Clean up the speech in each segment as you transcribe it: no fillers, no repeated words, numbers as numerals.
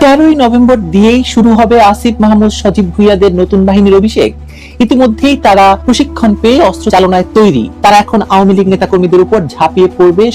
13ই November দিয়েই শুরু হবে আসিফ মাহমুদ সজীব ভুইয়াদের নতুন বাহিনীর অভিষেক। ইতিমধ্যেই তারা প্রশিক্ষণ পেয়ে অস্ত্র চালনায় তৈরি। তারা এখন আওয়ামী লীগ নেতাকর্মীদের উপর ঝাঁপিয়ে পড়বে।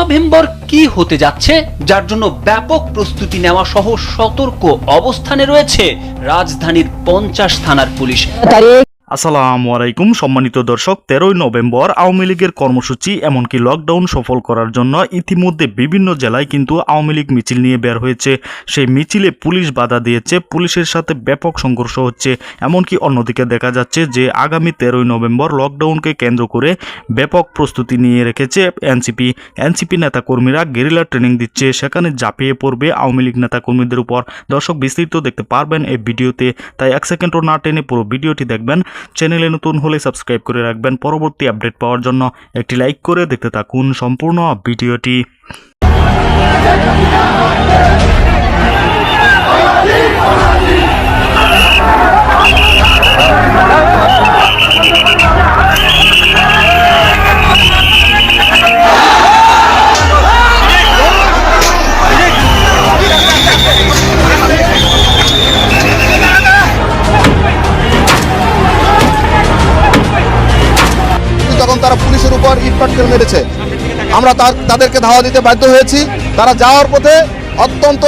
নভেম্বর কি হতে যাচ্ছে, যার জন্য ব্যাপক প্রস্তুতি নেওয়া সহ সতর্ক অবস্থানে রয়েছে রাজধানীর 50 থানার পুলিশ। আসসালামু আলাইকুম সম্মানিত দর্শক, 13ই নভেম্বর আওয়ামী লীগের কর্মসূচি এমনকি লকডাউন সফল করার জন্য ইতিমধ্যে বিভিন্ন জেলায় কিন্তু আওয়ামী লীগ মিছিল নিয়ে বের হয়েছে। সেই মিছিলে পুলিশ বাধা দিয়েছে, পুলিশের সাথে ব্যাপক সংঘর্ষ হচ্ছে। এমনকি অন্যদিকে দেখা যাচ্ছে যে আগামী 13ই নভেম্বর লকডাউনকে কেন্দ্র করে ব্যাপক প্রস্তুতি নিয়ে রেখেছে এনসিপি নেতাকর্মীরা গেরিলা ট্রেনিং দিচ্ছে, সেখানে ঝাঁপিয়ে পড়বে আওয়ামী লীগ নেতাকর্মীদের উপর। দর্শক বিস্তারিত দেখতে পারবেন এই ভিডিওতে, তাই এক সেকেন্ডও না টেনে পুরো ভিডিওটি দেখবেন। চ্যানেলে নতুন হলে সাবস্ক্রাইব করে রাখবেন পরবর্তী আপডেট পাওয়ার জন্য। একটি লাইক করে দেখতে থাকুন সম্পূর্ণ ভিডিওটি। তারা পুলিশের উপর ইটপাটকেল মেরেছে, আমরা তাদেরকে ধাওয়া দিতে বাধ্য হয়েছি। তারা যাওয়ার পথে অত্যন্ত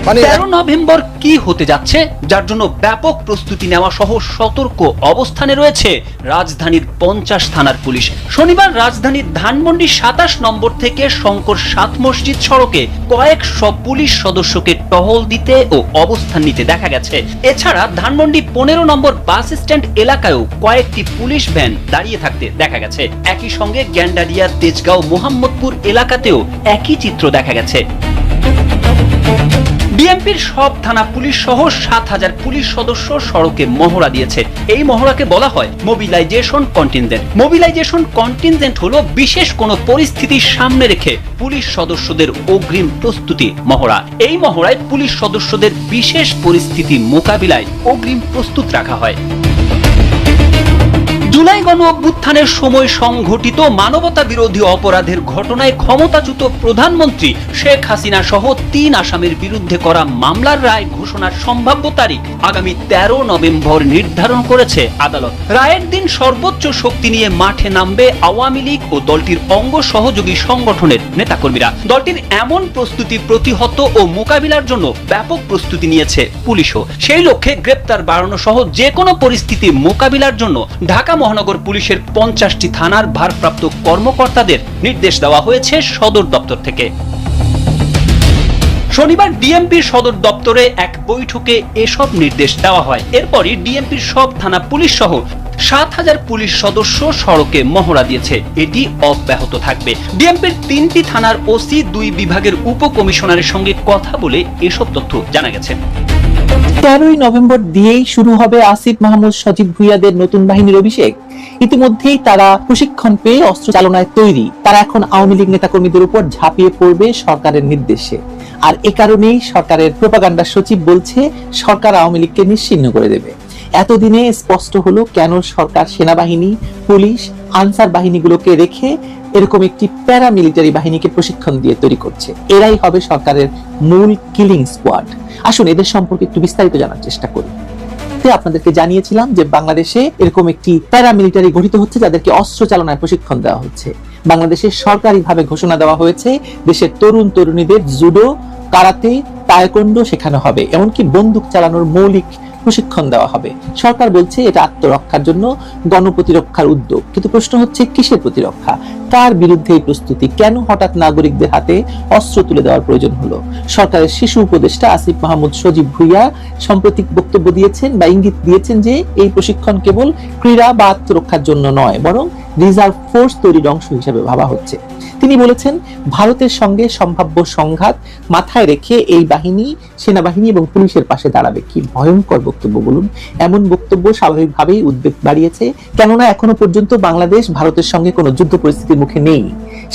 13 নভেম্বর কি হতে যাচ্ছে, যার জন্য ব্যাপক প্রস্তুতি নেওয়া সহ সতর্ক অবস্থানে রয়েছে রাজধানীর 50 থানার পুলিশ। শনিবার রাজধানীর ধানমন্ডি 27 নম্বর থেকে শঙ্কর 7 মসজিদ সড়কে কয়েকশো পুলিশ সদস্যকে টহল দিতে ও অবস্থান নিতে দেখা গেছে। এছাড়া ধানমন্ডি 15 নম্বর বাস স্ট্যান্ড এলাকায়ও কয়েকটি পুলিশ ভ্যান দাঁড়িয়ে থাকতে দেখা গেছে। একই সঙ্গে গ্যান্ডারিয়া, তেজগাঁও, মোহাম্মদপুর এলাকাতেও একই চিত্র দেখা গেছে। বিএনপির সব থানা পুলিশ সহ 7000 পুলিশ সদস্য সড়কে মহড়া দিয়েছে। এই মহড়াকে বলা হয় মোবিলাইজেশন কন্টিনজেন্ট। মোবিলাইজেশন কন্টিনজেন্ট হলো বিশেষ কোনো পরিস্থিতির সামনে রেখে পুলিশ সদস্যদের অগ্রিম প্রস্তুতি মহড়া। এই মহড়ায় পুলিশ সদস্যদের বিশেষ পরিস্থিতি মোকাবিলায় অগ্রিম প্রস্তুত রাখা হয়। জুলাই গণ অভ্যুত্থানের সময় সংঘটিত মানবতা বিরোধী অপরাধের ঘটনায় ক্ষমতাচ্যুত প্রধানমন্ত্রী শেখ হাসিনা সহ 3 আসামির বিরুদ্ধে করা মামলার রায় ঘোষণার সম্ভাব্য তারিখ আগামী 13 নভেম্বর নির্ধারণ করেছে আদালত। রায়ের দিন সর্বোচ্চ শক্তি নিয়ে মাঠে নামবে আওয়ামী লীগ ও দলটির অঙ্গ সহযোগী সংগঠনের নেতাকর্মীরা। দলটির এমন প্রস্তুতি প্রতিহত ও মোকাবিলার জন্য ব্যাপক প্রস্তুতি নিয়েছে পুলিশও। সেই লক্ষ্যে গ্রেপ্তার বাড়ানো সহ যে কোনো পরিস্থিতি মোকাবিলার জন্য ঢাকা মহানগর পুলিশের 50টি থানার ভারপ্রাপ্ত কর্মকর্তাদের নির্দেশ দেওয়া হয়েছে সদর দপ্তর থেকে। শনিবার ডিএমপির সদর দপ্তরে এক বৈঠকে এসব নির্দেশ দেওয়া হয়। এরপরই ডিএমপির সব থানা পুলিশ সহ 7000 পুলিশ সদস্য সড়কে মহড়া দিয়েছে। এটি অব্যাহত থাকবে। ডিএমপির 3টি থানার ওসি, 2 বিভাগের উপকমিশনারের সঙ্গে কথা বলে এসব তথ্য জানা গেছে। 13ই নভেম্বর দিয়েই শুরু হবে আসিফ মাহমুদ সজীব ভুইয়াদের নতুন বাহিনীর অভিষেক। ইতিমধ্যেই তারা প্রশিক্ষণ পেয়ে অস্ত্র চালনায় তৈরি। তারা এখন আওয়ামী লীগ নেতাকর্মীদের উপর ঝাঁপিয়ে পড়বে সরকারের নির্দেশে। আর এ কারণেই সরকারের প্রোপাগান্ডা সচিব বলছে সরকার আওয়ামী লীগকে নিশ্চিহ্ন করে দেবে। এতদিনে স্পষ্ট হলো কেন সরকার সেনাবাহিনী, পুলিশ, আনসার বাহিনীগুলোকে রেখে এরকম একটি প্যারামিলিটারি বাহিনীকে প্রশিক্ষণ দিয়ে তৈরি করছে। এরাই হবে সরকারের মূল কিলিং স্কোয়াড। আসুন এদের সম্পর্কে একটু বিস্তারিত জানার চেষ্টা করি। আপনাদেরকে জানিয়েছিলাম যে বাংলাদেশে এরকম একটি প্যারামিলিটারি গঠিত হচ্ছে, যাদেরকে অস্ত্র চালনায় প্রশিক্ষণ দেওয়া হচ্ছে। বাংলাদেশে সরকারিভাবে ঘোষণা দেওয়া হয়েছে দেশের তরুণ তরুণীদের জুডো, কারাতে, তায়কোন্ডো শেখানো হবে, এমনকি বন্দুক চালানোর মৌলিক প্রশিক্ষণ দেওয়া হবে। সরকার বলছে এটা আত্মরক্ষার জন্য গণপ্রতিরক্ষার উদ্যোগ। কিন্তু প্রশ্ন হচ্ছে কিসের প্রতিরক্ষা, কার বিরুদ্ধে এই প্রস্তুতি, কেন হঠাৎ নাগরিকদের হাতে অস্ত্র তুলে দেওয়ার প্রয়োজন হলো? সরকারের শিশু উপদেষ্টা আসিফ মাহমুদ সজীব ভুইয়া সাম্প্রতিক বক্তব্য দিয়েছেন বা ইঙ্গিত দিয়েছেন যে এই প্রশিক্ষণ কেবল ক্রীড়া বা আত্মরক্ষার জন্য নয়, বরং রিজার্ভ ফোর্স তৈরির অংশ হিসেবে ভাবা হচ্ছে। তিনি বলেছেন, ভারতের সঙ্গে সম্ভাব্য সংঘাত মাথায় রেখে এই বাহিনী সেনাবাহিনী এবং পুলিশের পাশে দাঁড়াবে। কি ভয়ঙ্কর বক্তব্য বলুন! এমন বক্তব্য স্বাভাবিকভাবেই উদ্বেগ বাড়িয়েছে, কেননা এখনো পর্যন্ত বাংলাদেশ ভারতের সঙ্গে কোনো যুদ্ধ পরিস্থিতির মুখে নেই।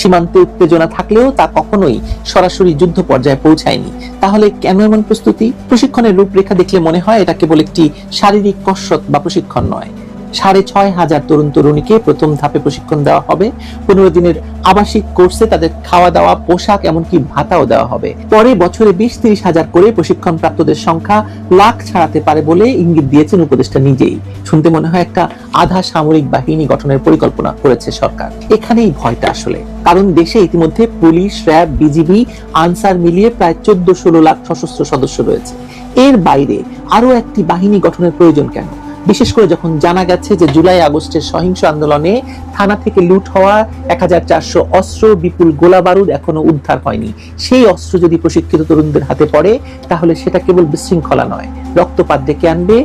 সীমান্তে উত্তেজনা থাকলেও তা কখনোই সরাসরি যুদ্ধ পর্যায়ে পৌঁছায়নি। তাহলে কেন এমন প্রস্তুতি? প্রশিক্ষণের রূপরেখা দেখলে মনে হয় এটা কেবল একটি শারীরিক কসরত বা প্রশিক্ষণ নয়। 6,500 তরুণ তরুণীকে প্রথম ধাপে প্রশিক্ষণ দেওয়া হবে। 15 দিনের আবাসিক কোর্সে তাদের খাওয়া দাওয়া, পোশাক, এমনকি ভাতাও দেওয়া হবে। পরে বছরে 20-30 হাজার করে প্রশিক্ষণ প্রাপ্তদের সংখ্যা লাখ ছাড়াতে পারে বলে ইঙ্গিত দিয়েছেন উপদেষ্টা নিজেই। শুনতে মনে হয় একটা আধা সামরিক বাহিনী গঠনের পরিকল্পনা করেছে সরকার। এখানেই ভয়টা আসলে, কারণ দেশে ইতিমধ্যে পুলিশ, র্যাব, বিজিবি, আনসার মিলিয়ে প্রায় 14-16 লাখ সশস্ত্র সদস্য রয়েছে। এর বাইরে আরো একটি বাহিনী গঠনের প্রয়োজন কেন? বিশেষ করে যখন জানা গেছে যে জুলাই আগস্টের সহিংস আন্দোলনে থানা থেকে লুট হওয়া 1400 অস্ত্র, বিপুল গোলা বারুদ এখনো উদ্ধার হয়নি। সেই অস্ত্র যদি প্রশিক্ষিত তরুণদের হাতে পড়ে, তাহলে সেটা কেবল বিশৃঙ্খলা নয়, রক্তপাত ডেকে আনবে।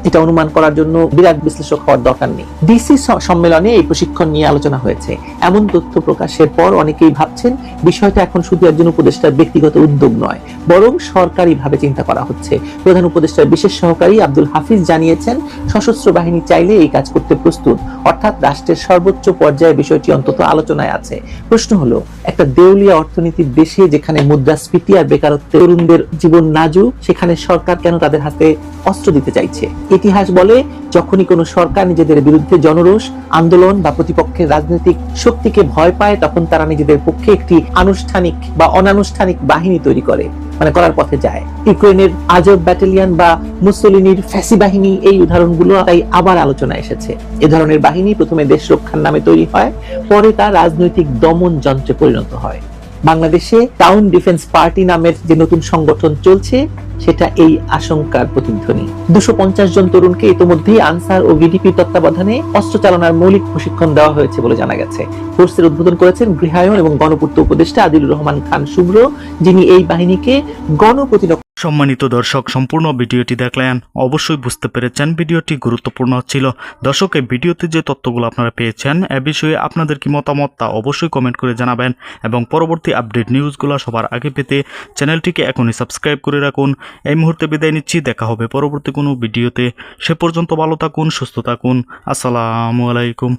এটা অনুমান করার জন্য বিরাট বিশ্লেষক হওয়ার দরকার নেই। ডিসি সম্মেলনে এই প্রশিক্ষণ নিয়ে আলোচনা হয়েছে। এমন তথ্য প্রকাশের পর অনেকেই ভাবছেন বিষয়টা এখন শুধু একজন উপদেষ্টার ব্যক্তিগত উদ্যোগ নয়, বরং সরকারিভাবে চিন্তা করা হচ্ছে। প্রধান উপদেষ্টার বিশেষ সহকারী আব্দুল হাফিজ জানিয়েছেন, সশস্ত্র বাহিনী চাইলে এই কাজ করতে প্রস্তুত, অর্থাৎ রাষ্ট্রের সর্বোচ্চ পর্যায়ে বিষয়টি অন্তত আলোচনায় আছে। প্রশ্ন হলো, একটা দেউলিয়া অর্থনীতির দেশে যেখানে মুদ্রাস্ফীতি আর বেকারত্বে তরুণদের জীবন নাজুক, সেখানে সরকার কেন তাদের হাতে অস্ত্র দিতে চাইছে? ইতিহাস বলে, যখনই কোনো সরকার নিজেদের বিরুদ্ধে জনরোষ, আন্দোলন বা প্রতিপক্ষের রাজনৈতিক শক্তিকে ভয় পায়, তখন তারা নিজেদের পক্ষে একটি আনুষ্ঠানিক বা অনানুষ্ঠানিক বাহিনী তৈরি করে, করার পথে যায়। ইউক্রেনের আজব ব্যাটালিয়ন বা মুসোলিনির ফ্যাসি বাহিনী, এই উদাহরণগুলো তাই আবার আলোচনায় এসেছে। এ ধরনের বাহিনী প্রথমে দেশ রক্ষার নামে তৈরি হয়, পরে তা রাজনৈতিক দমন যন্ত্রে পরিণত হয়। বাংলাদেশে টাউন ডিফেন্স পার্টি নামের যে নতুন সংগঠন চলছে, সেটা এই আশঙ্কার প্রতিধ্বনি। 250 জন তরুণকে ইতিমধ্যেই আনসার ও ভিডিপি তত্ত্বাবধানে অস্ত্র চালনার মৌলিক প্রশিক্ষণ দেওয়া হয়েছে বলে জানা গেছে। কোর্সের উদ্বোধন করেছেন গৃহায়ন এবং গণপূর্ত উপদেষ্টা আদিলুর রহমান খান শুভ্র, যিনি এই বাহিনীকে গণপ্রতিরক্ষা। সম্মানিত দর্শক, সম্পূর্ণ ভিডিওটি দেখলেন, অবশ্যই বুঝতে পেরেছেন ভিডিওটি গুরুত্বপূর্ণ ছিল। দর্শক, এই ভিডিওতে যে তথ্যগুলো আপনারা পেয়েছেন, এ বিষয়ে আপনাদের কি মতামত তা অবশ্যই কমেন্ট করে জানাবেন, এবং পরবর্তী আপডেট নিউজগুলো সবার আগে পেতে চ্যানেলটিকে এখনই সাবস্ক্রাইব করে রাখুন। এই মুহূর্তে বিদায় নিচ্ছি, দেখা হবে পরবর্তী কোনো ভিডিওতে। সে পর্যন্ত ভালো থাকুন, সুস্থ থাকুন। আসসালামু আলাইকুম।